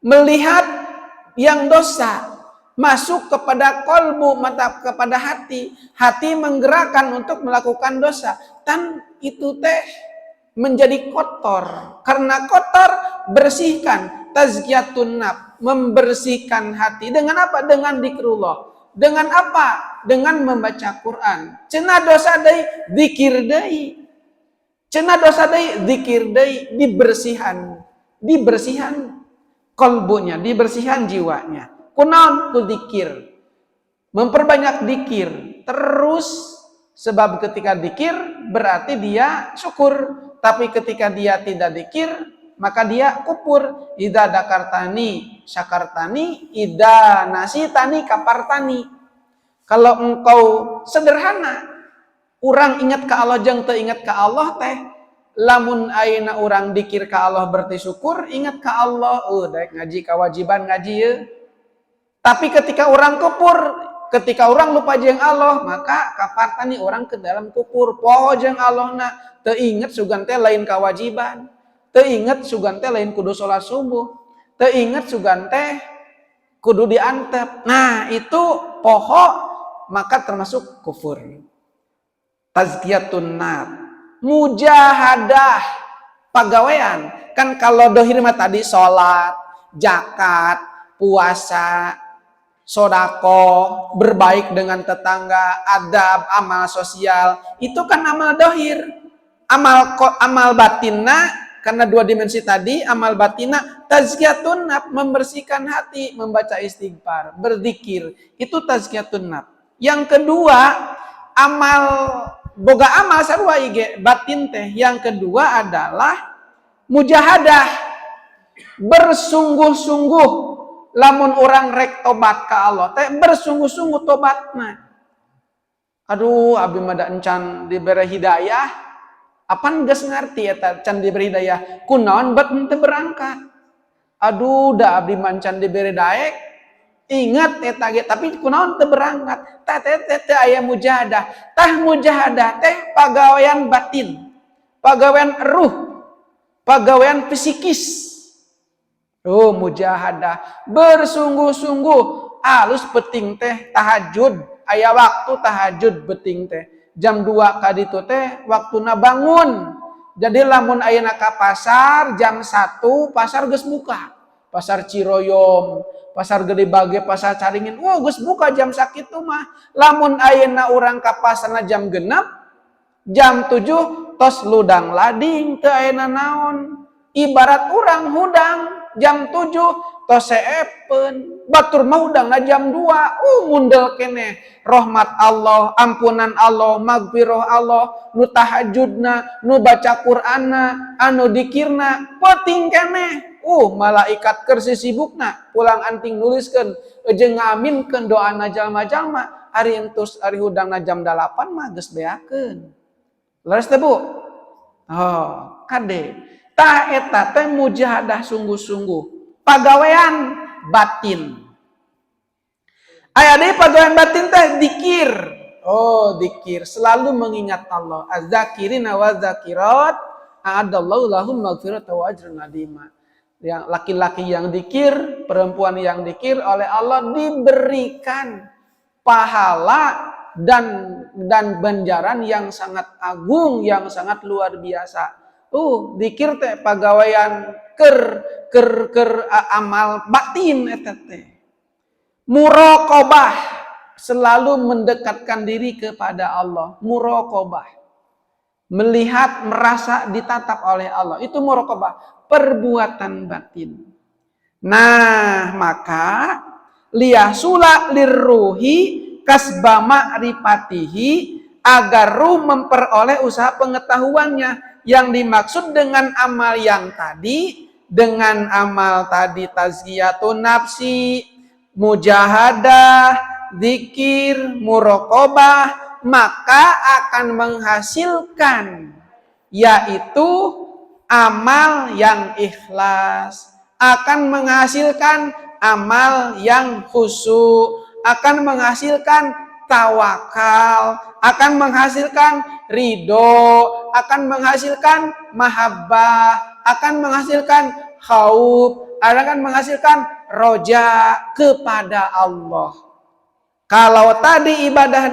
melihat yang dosa, masuk kepada kolbu, mata kepada hati menggerakkan untuk melakukan dosa. Dan itu teh menjadi kotor. Karena kotor, bersihkan. Tazkiyatun nafs, membersihkan hati. Dengan apa? Dengan zikrullah. Dengan apa? Dengan membaca Quran. Cenah dosa deui, zikir deui. Cenah dosa deui, zikir deui. Dibersihan kolbunya, dibersihan jiwanya. Kunaon? Ku zikir. Memperbanyak zikir. Terus Sebab ketika dikir berarti dia syukur. Tapi ketika dia tidak dikir, maka dia kufur. Ida dakartani syakartani, ida nasitani kapartani. Kalau engkau sederhana, orang ingat ke Allah jeung teu ingat ke Allah teh, lamun ayeuna orang dikir ke Allah berarti syukur, ingat ke Allah, daek ngaji kewajiban ngaji ya. Tapi ketika orang kufur, ketika orang lupa jeung Allah, maka kafartani orang ke dalam kufur. Poho jeung Allah na teu inget sugan teh lain kewajiban, teu inget sugan teh lain kudu salat subuh, teu inget sugan teh kudu diantep. Nah, itu poho maka termasuk kufur. Tazkiyatun nafs, mujahadah, pagawean. Kan kalau dohir mah tadi salat, zakat, puasa, sodako, berbaik dengan tetangga, adab, amal sosial, itu kan amal dohir. Amal batinna, karena dua dimensi tadi, amal batinna, tazkiyatun nafs, membersihkan hati, membaca istighfar, berzikir, itu tazkiyatun nafs. Yang kedua, boga amal sarua ige batin teh. Yang kedua adalah mujahadah, bersungguh-sungguh. Lamun orang rek tobat ka Allah teh bersungguh-sungguh tobatna. Aduh, abdi mah da encan dibere hidayah, apan geus ngarti eta can diberi hidayah, kunaon bat teu berangkat. Aduh, da abdi mah encan dibere daek, ingat eta ge tapi kunaon teu berangkat. Tah teh aya mujahadah. Tah mujahadah teh pagawean batin, pagawean ruh, pagawean psikis. Mujahadah, bersungguh-sungguh. Alus penting teh tahajud, aya waktu tahajud penting teh. Jam 2 ka ditu teh waktuna bangun. Jadi lamun ayeuna ka pasar jam 1 pasar geus buka. Pasar Ciroyom, pasar Gede Bage, pasar Caringin, geus buka jam sakitu mah. Lamun ayeuna urang ka pasarna jam 6, jam 7 tos ludang lading teu ayeuna naon. Ibarat urang hudang jam 7 tos seepeun, batur mah udangna jam 2. Mundel keneh rahmat Allah, ampunan Allah, magfirah Allah, nu tahajudna, nu baca Qur'anna, anu dikirna, penting keneh. Malaikat keur sibukna pulang anting nuliskeun jeung ngaminkeun doana jalma-jalma. Ari entus ari hudangna jam 8 mah geus beakeun. Leres teh Bu? Kade. Tah eta teh mujahadah sungguh-sungguh, pagawean batin. Aya deui pagawean batin teh dikir. Dikir, selalu mengingat Allah. Az-zakirina wa zakirat a'adallahu lahum maghfiratan wa ajran azima. Yang laki-laki yang dikir, perempuan yang dikir oleh Allah diberikan pahala dan ganjaran yang sangat agung, yang sangat luar biasa. Dikir teh pagawean ker amal batin eta teh. Muraqabah, selalu mendekatkan diri kepada Allah. Muraqabah, melihat, merasa ditatap oleh Allah. Itu muraqabah, perbuatan batin. Nah, maka liyasula lirruhi kasba ma'rifatihi, agar ruh memperoleh usaha pengetahuannya. Yang dimaksud dengan amal yang tadi, dengan amal tadi tazkiyatun nafsi, mujahadah, zikir, muraqabah, maka akan menghasilkan yaitu amal yang ikhlas, akan menghasilkan amal yang khusyuk, akan menghasilkan tawakal, akan menghasilkan ridho, akan menghasilkan mahabbah, akan menghasilkan khauf, akan menghasilkan roja kepada Allah. Kalau tadi ibadah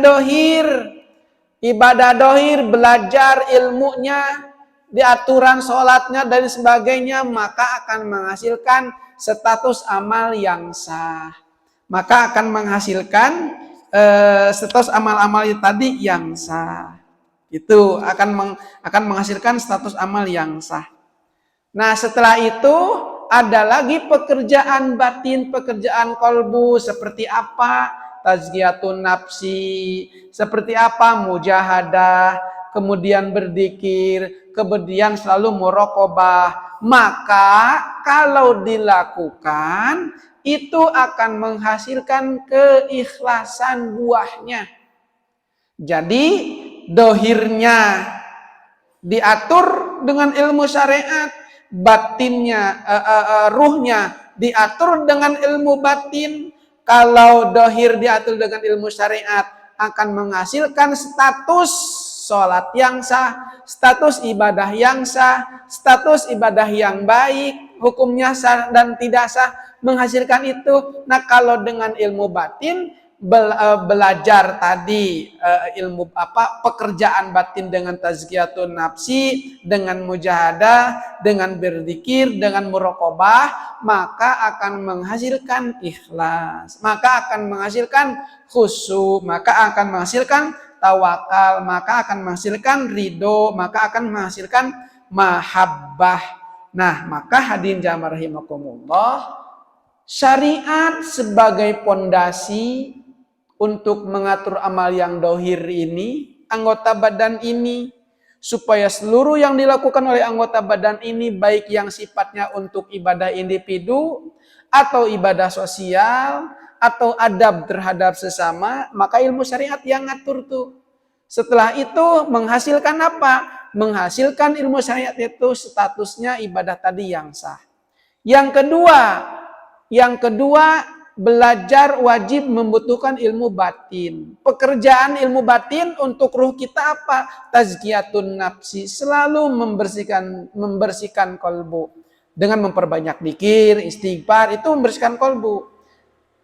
dohir belajar ilmunya, diaturan sholatnya dan sebagainya, maka akan menghasilkan status amal yang sah. Maka akan menghasilkan status amal-amal tadi yang sah. Itu akan menghasilkan status amal yang sah. Nah, setelah itu ada lagi pekerjaan batin, pekerjaan kolbu seperti apa? tazkiyatun nafsi. Seperti apa? Mujahadah, kemudian berzikir, kemudian selalu muraqabah. Maka kalau dilakukan itu akan menghasilkan keikhlasan buahnya. Jadi dohirnya diatur dengan ilmu syariat, batinnya, ruhnya diatur dengan ilmu batin. Kalau dohir diatur dengan ilmu syariat akan menghasilkan status sholat yang sah, status ibadah yang sah, status ibadah yang baik, hukumnya sah dan tidak sah, menghasilkan itu. Nah kalau dengan ilmu batin, belajar tadi ilmu pekerjaan batin dengan tazkiyatun nafsi, dengan mujahadah, dengan berzikir, dengan muraqabah, maka akan menghasilkan ikhlas, maka akan menghasilkan khusyuk, maka akan menghasilkan tawakal, maka akan menghasilkan ridho, maka akan menghasilkan mahabbah. Nah, maka hadirin jamaah rahimakumullah, syariat sebagai pondasi untuk mengatur amal yang dohir ini, anggota badan ini, supaya seluruh yang dilakukan oleh anggota badan ini, baik yang sifatnya untuk ibadah individu, atau ibadah sosial, atau adab terhadap sesama, maka ilmu syariat yang ngatur tuh. Setelah itu menghasilkan apa? Menghasilkan ilmu syariat itu statusnya ibadah tadi yang sah. Yang kedua, belajar wajib membutuhkan ilmu batin. Pekerjaan ilmu batin untuk ruh kita apa? Tazkiyatun nafsi, selalu membersihkan kolbu. Dengan memperbanyak dzikir, istighfar, itu membersihkan kolbu.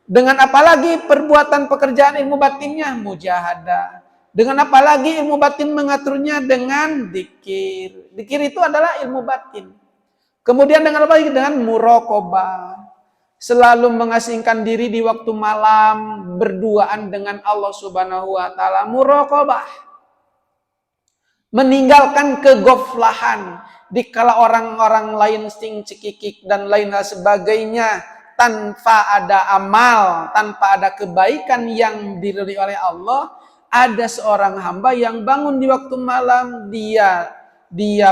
Dengan apalagi perbuatan pekerjaan ilmu batinnya? Mujahadah. Dengan apalagi ilmu batin mengaturnya? Dengan dzikir. Dzikir itu adalah ilmu batin. Kemudian dengan apa lagi? Dengan muraqabah. Selalu mengasingkan diri di waktu malam, berduaan dengan Allah Subhanahu wa taala, muraqabah. Meninggalkan kegoflahan dikala orang-orang lain sing cekikik dan lain sebagainya, tanpa ada amal, tanpa ada kebaikan yang diridhoi oleh Allah. Ada seorang hamba yang bangun di waktu malam, dia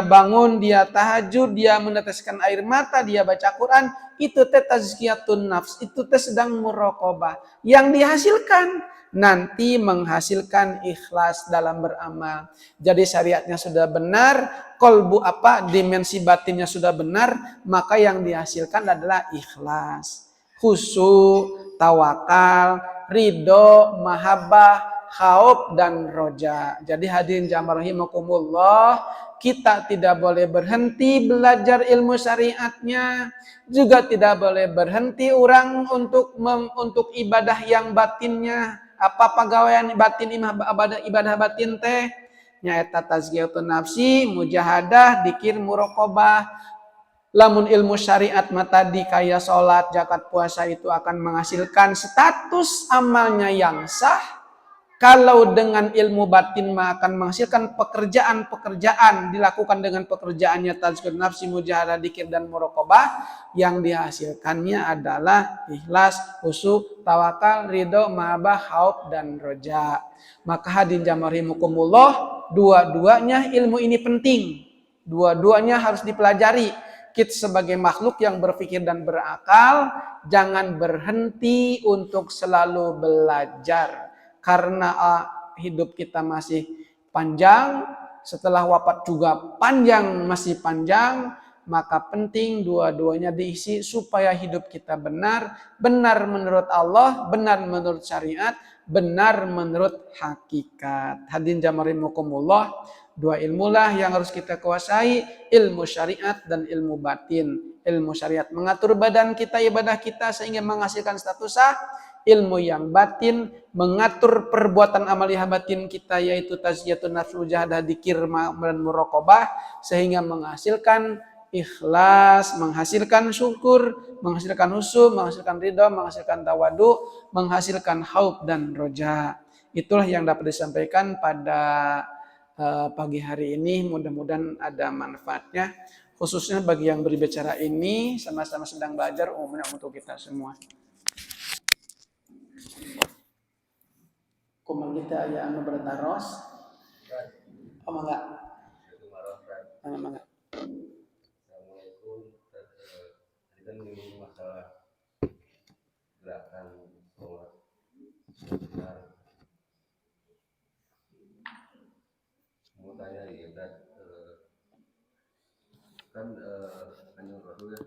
bangun, dia tahajud, dia meneteskan air mata, dia baca Quran, itu teh tazkiyatun nafs, itu teh sedang muraqabah. Yang dihasilkan nanti menghasilkan ikhlas dalam beramal. Jadi syariatnya sudah benar, kolbu dimensi batinnya sudah benar, maka yang dihasilkan adalah ikhlas, khusyuk, tawakal, ridho, mahabbah, khauf dan roja. Jadi hadirin jamaah rahimakumullah, kita tidak boleh berhenti belajar ilmu syariatnya, juga tidak boleh berhenti orang untuk ibadah yang batinnya. Apa pegawaian batin ibadah batin teh? Nyaeta tazkiyatun nafsi, mujahadah, dzikir, muraqabah. Lamun ilmu syariat mata di kaya salat, zakat, puasa itu akan menghasilkan status amalnya yang sah. Kalau dengan ilmu batin akan menghasilkan pekerjaan dilakukan dengan pekerjaannya tazkiyatun nafsi, mujahadah, dzikir dan muraqabah, yang dihasilkannya adalah ikhlas, khusyuk, tawakal, ridho, mahabbah, khauf dan roja. Maka hadirin jamaah rahimakumullah, dua-duanya ilmu ini penting. Dua-duanya harus dipelajari. Kita sebagai makhluk yang berpikir dan berakal, jangan berhenti untuk selalu belajar. Karena hidup kita masih panjang, setelah wafat juga masih panjang, maka penting dua-duanya diisi supaya hidup kita benar menurut Allah, benar menurut syariat, benar menurut hakikat. Hadirin jamaah rahimakumullah, dua ilmulah yang harus kita kuasai, ilmu syariat dan ilmu batin. Ilmu syariat mengatur badan kita, ibadah kita sehingga menghasilkan status sah. Ilmu yang batin mengatur perbuatan amaliyah batin kita, yaitu tazkiyatun nafs, mujahadah, dzikir dan muraqabah, sehingga menghasilkan ikhlas, menghasilkan syukur, menghasilkan khusyuk, menghasilkan ridha, menghasilkan tawadu, menghasilkan khauf dan roja. Itulah yang dapat disampaikan pada pagi hari ini. Mudah-mudahan ada manfaatnya, khususnya bagi yang berbicara ini sama-sama sedang belajar, umumnya untuk kita semua. Kumaha kita aya anu bertaros. Oh mangga. Mangga. Assalamualaikum. Tadi kan ngomong masalah gerakan sholat. Mau tanya ya, kan anjur Rasul ya,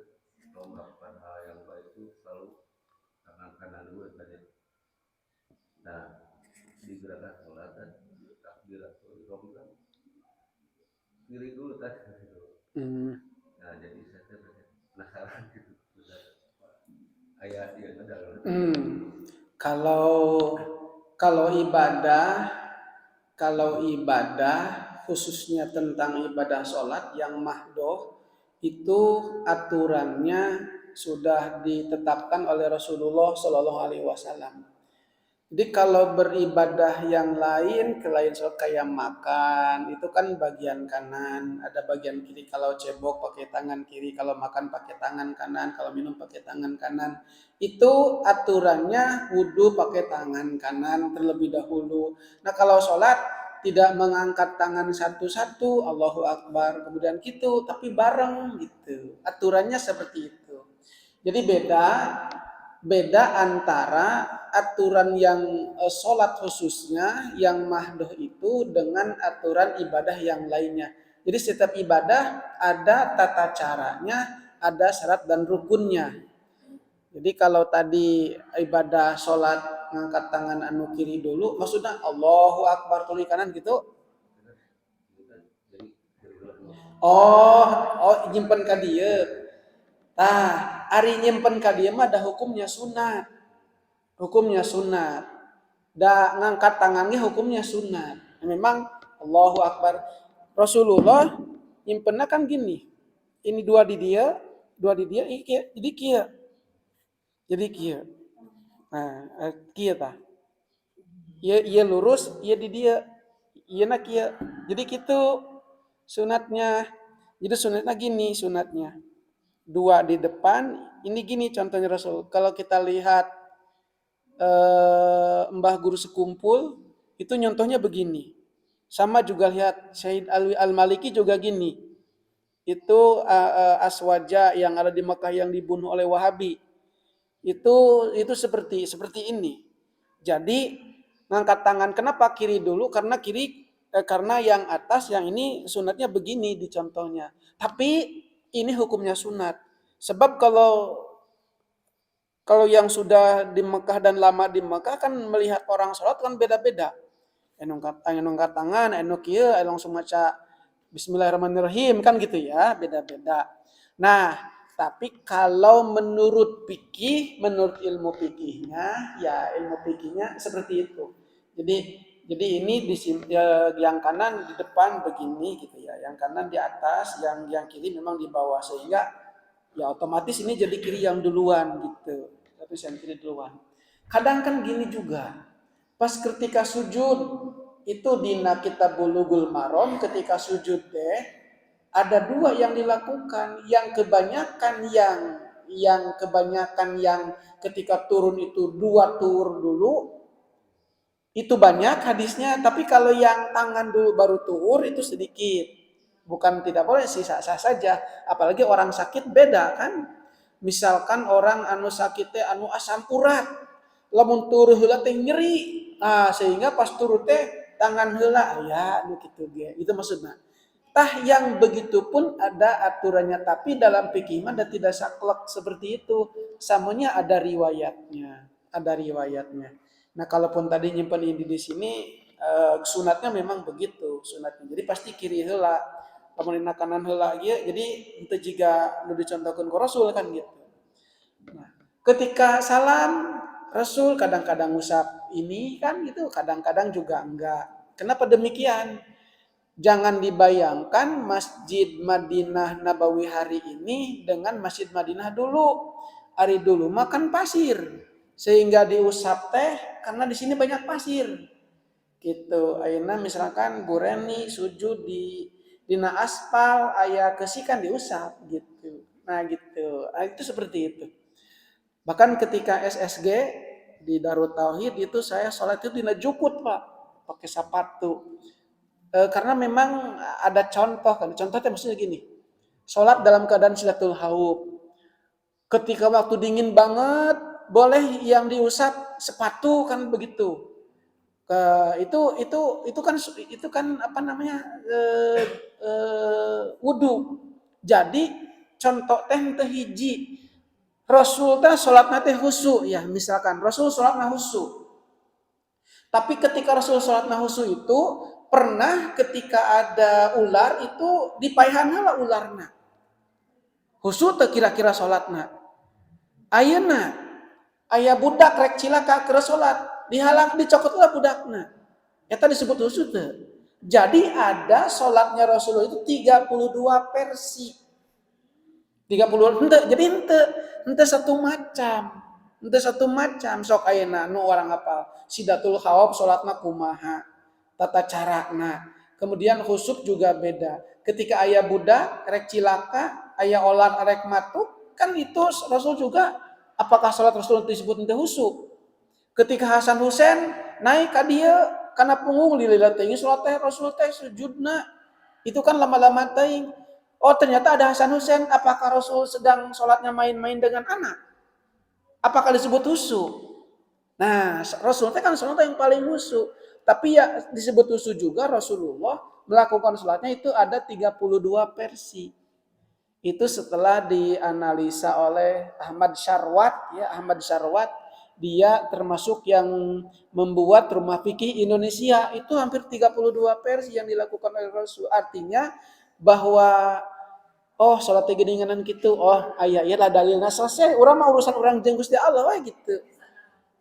kalau melakukan hal yang baik itu selalu tangan kanan dulu tadi. Nah, di gerakan sholat kan takbiratul ihram kan kiri dulu tadi. Nah, jadi saya penasaran gitu. Ayat yang ada. Kalau ibadah khususnya tentang ibadah sholat yang mahdoh itu aturannya sudah ditetapkan oleh Rasulullah Shallallahu Alaihi Wasallam. Jadi kalau beribadah yang lain, selain sholat kayak makan, itu kan bagian kanan, ada bagian kiri. Kalau cebok pakai tangan kiri, kalau makan pakai tangan kanan, kalau minum pakai tangan kanan. Itu aturannya wudhu pakai tangan kanan terlebih dahulu. Nah kalau sholat tidak mengangkat tangan satu-satu, Allahu Akbar, kemudian gitu, tapi bareng gitu. Aturannya seperti itu. Jadi beda antara aturan yang sholat khususnya yang mahdoh itu dengan aturan ibadah yang lainnya. Jadi setiap ibadah ada tata caranya, ada syarat dan rukunnya. Jadi kalau tadi ibadah sholat ngangkat tangan anu kiri dulu, maksudnya Allahu Akbar kiri kanan gitu. Oh nyimpen ka dieu. Tah, ari nyimpen ka dieu mah ada hukumnya sunat. Hukumnya sunat. Da ngangkat tangannya hukumnya sunat. Memang Allahu Akbar. Rasulullah nyimpennya kan gini. Ini dua di dia, jadi kia. Jadi kia. Nah, kia tah. Iya lurus, iya di dia. Iya nak kia. Jadi gitu sunatnya. Jadi sunatnya gini sunatnya. Dua di depan, ini gini contohnya Rasul. Kalau kita lihat Mbah Guru Sekumpul itu nyontohnya begini. Sama juga lihat Syed Alwi Al-Maliki juga gini. Itu Aswaja yang ada di Mekah yang dibunuh oleh Wahabi. Itu seperti ini. Jadi ngangkat tangan kenapa kiri dulu? Karena yang atas yang ini sunatnya begini di contohnya. Tapi ini hukumnya sunat. Sebab kalau yang sudah di Mekah dan lama di Mekah kan melihat orang sholat kan beda-beda. Anu ngangkat tangan, anu kieu, langsung maca Bismillahirrahmanirrahim kan gitu ya, beda-beda. Nah, tapi kalau menurut ilmu fikihnya, ya ilmu fikihnya seperti itu. Jadi ini yang kanan di depan begini gitu ya, yang kanan di atas, yang kiri memang di bawah sehingga ya otomatis ini jadi kiri yang duluan gitu. Tapi yang kiri duluan. Kadang kan gini juga. Pas ketika sujud itu dina kitab Bulughul Maram ketika sujud deh ada dua yang dilakukan. Yang kebanyakan yang ketika turun itu dua tur dulu itu banyak hadisnya, tapi kalau yang tangan dulu baru tuhur itu sedikit. Bukan tidak boleh sih, sah-sah saja. Apalagi orang sakit beda kan. Misalkan orang anu sakit teh anu asam urat, lamun turu heula teh nyeri. Nah, sehingga pas turu teh tangan heula ya anu kitu ge. Itu maksudnya. Tah yang begitu pun ada aturannya, tapi dalam fikih mah tidak saklek seperti itu. Samunya ada riwayatnya, Nah, kalaupun tadi nyimpen ini di sini sunatnya memang begitu, sunatnya. Jadi pasti kiri heula. Lamun dina kanan heula ge, jadi henteu jiga nu dicontohkeun ku Rasul kan gitu. Nah, ketika salam Rasul kadang-kadang ngusap ini kan gitu, kadang-kadang juga enggak. Kenapa demikian? Jangan dibayangkan Masjid Madinah Nabawi hari ini dengan Masjid Madinah dulu. Hari dulu makan pasir. Sehingga diusap teh karena di sini banyak pasir. Gitu. Ayeuna misalkan Gureni sujud di dina aspal aya kesikan diusap gitu. Nah gitu. Nah, itu seperti itu. Bahkan ketika SSG di Darut Tauhid itu saya sholat itu dina jukut Pak, pakai sepatu. Karena memang ada contoh kan, contohnya maksudnya gini, sholat dalam keadaan silatul haub. Ketika waktu dingin banget, boleh yang diusap sepatu kan begitu. Itu kan apa namanya wudu. Jadi contoh teh teu hiji. Rasul teh salatna teh husu ya, misalkan Rasul salatna husu. Tapi ketika Rasul salatna husu itu pernah ketika ada ular itu dipaihan heula ularna. Husu teh kira-kira salatna. Ayeuna aya budak rek cilaka keur salat, dihalang dicokot heula budakna. Eta disebut husu teh. Jadi ada salatnya Rasulullah itu 32 versi. 30 ente satu macam. Ente satu macam sok ayeuna nu orang hafal. Sidatul khawab salatna kumaha, tata carana. Kemudian khusuf juga beda. Ketika aya budak rek cilaka, aya olar rek matuk, kan itu Rasul juga apakah salat Rasul disebut ente khusuf? Ketika Hasan Husain naik ka dieu kana punggung lilila teuing salat teh Rasul teh sujudna. Itu kan lama-lama teuing. Oh ternyata ada Hasan Husain. Apakah Rasul sedang sholatnya main-main dengan anak? Apakah disebut husu? Nah Rasul itu kan sholat yang paling husu. Tapi ya disebut husu juga Rasulullah melakukan sholatnya itu ada 32 versi. Itu setelah dianalisa oleh Ahmad Syarwat. Ya, Ahmad Syarwat dia termasuk yang membuat rumah fikih Indonesia. Itu hampir 32 versi yang dilakukan oleh Rasul. Artinya bahwa oh salat teh geuninganan kitu, oh aya ieu lah dalilna selesai, urang mah urusan urang jeung Gusti Allah we gitu.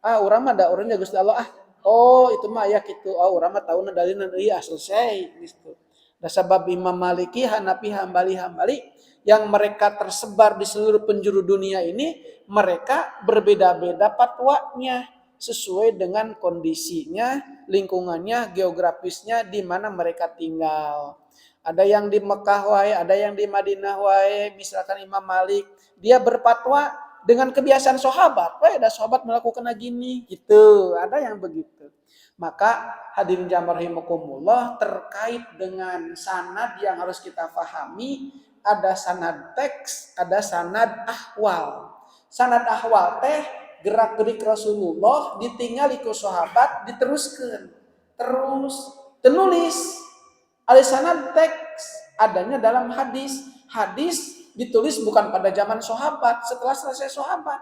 Urang mah da urang jeung Gusti Allah oh itu mah aya kitu, oh urang mah tauna dalilna ieu selesai gitu. Da sabab Imam Maliki, Hanafi, Hambali yang mereka tersebar di seluruh penjuru dunia ini, mereka berbeda-beda fatwanya sesuai dengan kondisinya, lingkungannya, geografisnya di mana mereka tinggal. Ada yang di Mekah wae, ada yang di Madinah wae, misalkan Imam Malik, dia berfatwa dengan kebiasaan sahabat. Wae ada sahabat melakukan gini gitu, ada yang begitu. Maka hadirin jamaah rahimakumullah, terkait dengan sanad yang harus kita pahami, ada sanad teks, ada sanad ahwal. Sanad ahwal teh gerak-gerik Rasulullah ditinggali ku sahabat diteruskeun. Terus tenulis. Alisanad teks adanya dalam hadis. Hadis ditulis bukan pada zaman sahabat, setelah selesai sahabat.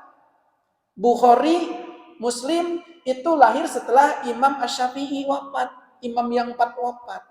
Bukhari, Muslim itu lahir setelah Imam Asy-Syafi'i wafat, imam yang 4 wafat.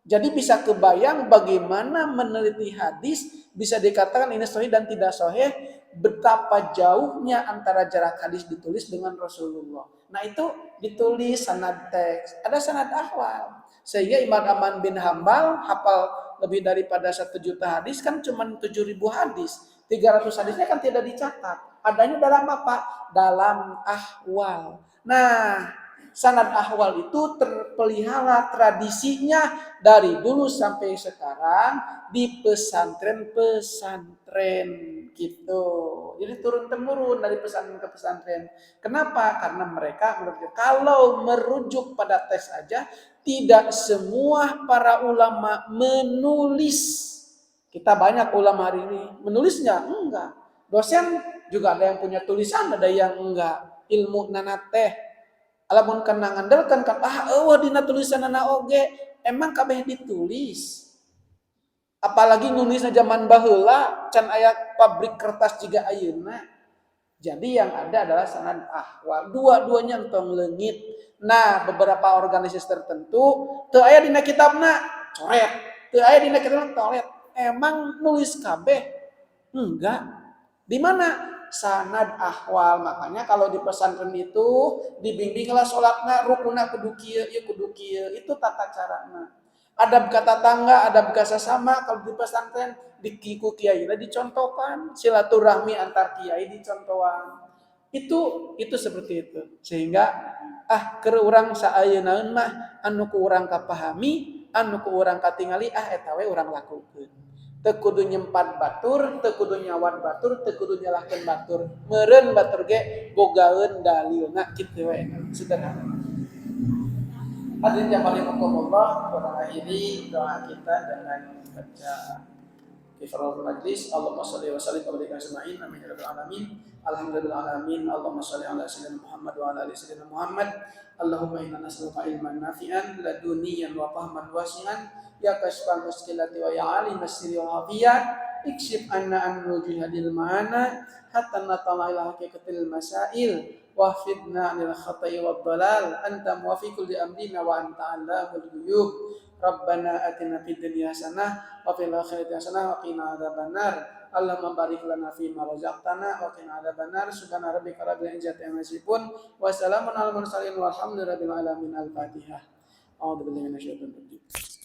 Jadi bisa kebayang bagaimana meneliti hadis bisa dikatakan ini sahih dan tidak sahih, betapa jauhnya antara jarak hadis ditulis dengan Rasulullah. Nah itu ditulis sanad teks, ada sanad ahwal. Sehingga Imam Ahmad bin Hambal hafal lebih daripada 1 juta hadis kan cuma 7.000 hadis. 300 hadisnya kan tidak dicatat. Adanya dalam apa? Dalam ahwal. Nah, sanad ahwal itu terpelihara tradisinya dari dulu sampai sekarang di pesantren-pesantren gitu. Jadi turun temurun dari pesantren ke pesantren. Kenapa? Karena mereka kalau merujuk pada teks saja, tidak semua para ulama menulis. Kita banyak ulama hari ini menulisnya enggak. Dosen juga ada yang punya tulisan, ada yang enggak. Ilmu nanateh alamun kana ngandalkeun kan eueuh dina tulisanana oge emang kabeh ditulis. Apalagi nulisna zaman baheula can aya pabrik kertas jiga ayeuna. Jadi yang ada adalah sanad ahwal. Dua-duanya entong leungit. Nah, beberapa organisasi tertentu teu aya dina kitabna coret, teu aya dina kitabna coret. Emang nulis kabeh? Enggak. Di mana? Sanad ahwal. Makanya kalau di pesantren itu dibimbinglah salatna rukunna kudu kieu, ieu kudu kieu. Itu tata carana. Adab kata tangga, adab sesama kalau di pesantren di kiai dicontohkan, silaturahmi antar kiai dicontohkan. Itu seperti itu. Sehingga keur urang saayeuna mah anu ku urang kapahami, anu ku urang katingali eta we urang lakukeun. Teu kudu nyempat batur, teu kudu nyawat batur, teu kudu nyalahkeun batur. Meureun batur ge bogaeun dalilna kitu we. Sederhana. Hadirin yang rahimakumullah, kita akhiri doa kita dengan baca kifaratul majlis. Allahumma shalli wa sallim wa barik ajma'in. Amin ya rabbal alamin. Alhamdulillah alamin. Allahumma shalli ala sayyidina Muhammad wa ala ali sayyidina Muhammad. Allahumma inna nas'aluka ilman nafi'an laduniyan wa fahman wasi'an ya kashfal muskilati wa ya alim as-sirri wa hafiyat ikshif anna an wujuhadil ma'ana hatta natala ila haqiqatil masail wahfidna anil khata'i wad dalal anta muwafiqul li amrina wa anta 'allamul ghuyub. Rabbana atina fid dunya hasanah wa fil akhirati hasanah wa qina adzabannar. Allahumma barik lana fi ma razaqtana wa qina adzabannar. Subhana rabbika rabbil izzati amma yasifun wa salamun alal mursalin walhamdulillahi rabbil alamin. Al-Fatihah. A'udzu billahi minasyaitonir rajim.